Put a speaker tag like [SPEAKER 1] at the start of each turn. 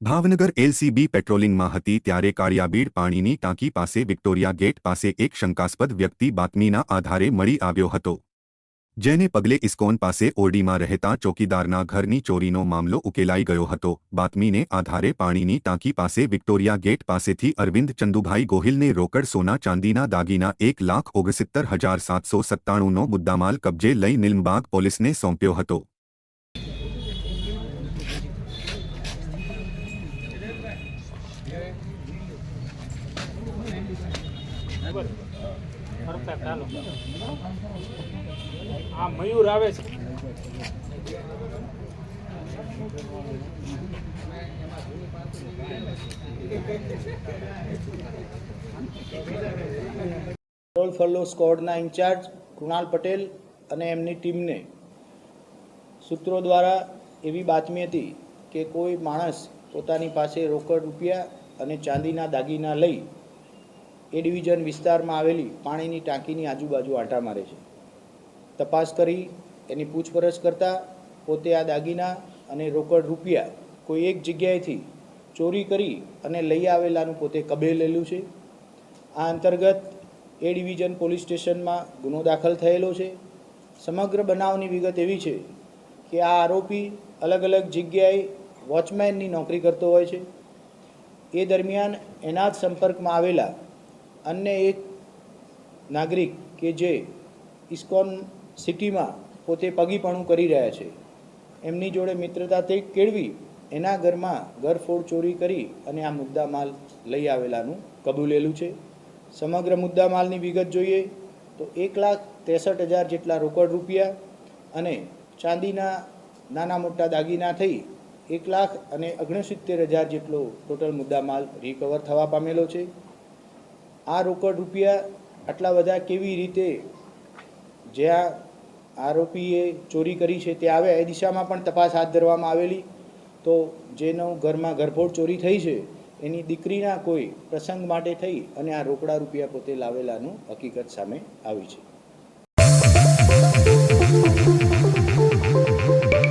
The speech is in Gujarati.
[SPEAKER 1] ભાવનગર એલસીબી પેટ્રોલિંગમાં હતી ત્યારે કાળિયાબીડ પાણીની ટાંકી પાસે વિક્ટોરિયા ગેટ પાસે એક શંકાસ્પદ વ્યક્તિ બાતમીના આધારે મળી આવ્યો હતો, જેને પગલે ઇસ્કોન પાસે ઓરડીમાં રહેતા ચોકીદારના ઘરની ચોરીનો મામલો ઉકેલાઈ ગયો હતો। બાતમીને આધારે પાણીની ટાંકી પાસે વિક્ટોરિયા ગેટ પાસેથી અરવિંદ ચંદુભાઈ ગોહિલને રોકડ સોના ચાંદીના દાગીના 1,69,797નો મુદ્દામાલ કબજે લઈ નિલમબાગ પોલીસને સોંપ્યો હતો।
[SPEAKER 2] મયુર આવે છે।
[SPEAKER 3] પેટ્રોલ ફોલો સ્ક્વોડના ઇન્ચાર્જ કૃણાલ પટેલ અને એમની ટીમને સૂત્રો દ્વારા એવી બાતમી હતી કે કોઈ માણસ પોતાની પાસે રોકડ રૂપિયા અને ચાંદીના દાગીના લઈ એ ડિવિઝન વિસ્તારમાં આવેલી પાણીની ટાંકીની આજુબાજુ આંટા મારે છે। તપાસ કરી એની પૂછપરછ કરતાં પોતે આ દાગીના અને રોકડ રૂપિયા કોઈ એક જગ્યાએથી ચોરી કરી અને લઈ આવેલાનું પોતે કબૂલેલું છે। આ અંતર્ગત એ ડિવિઝન પોલીસ સ્ટેશનમાં ગુનો દાખલ થયેલો છે। સમગ્ર બનાવની વિગત એવી છે કે આ આરોપી અલગ અલગ જગ્યાએ વોચમેનની નોકરી કરતો હોય છે। એ દરમિયાન એના જ સંપર્કમાં આવેલા અન્ય એક નાગરિક કે જે ઇસ્કોન સિટીમાં પોતે પગીપણું કરી રહ્યા છે, એમની જોડે મિત્રતા તે કેળવી એના ઘરમાં ઘરફોડ ચોરી કરી અને આ મુદ્દામાલ લઈ આવેલાનું કબૂલેલું છે। સમગ્ર મુદ્દામાલની વિગત જોઈએ તો 1,63,000 જેટલા રોકડ રૂપિયા અને ચાંદીના નાના મોટા દાગીના થઈ 1,69,000 જેટલો ટોટલ મુદ્દામાલ રિકવર થવા પામેલો છે। આ રોકડ રૂપિયા આટલા બધા કેવી રીતે જ્યાં આરોપીએ ચોરી કરી છે તે આવે એ દિશામાં પણ તપાસ હાથ ધરવામાં આવેલી, તો જેનો ઘરમાં ઘરફોડ ચોરી થઈ છે એની દીકરીના કોઈ પ્રસંગ માટે થઈ અને આ રોકડા રૂપિયા પોતે લાવેલાનું હકીકત સામે આવી છે।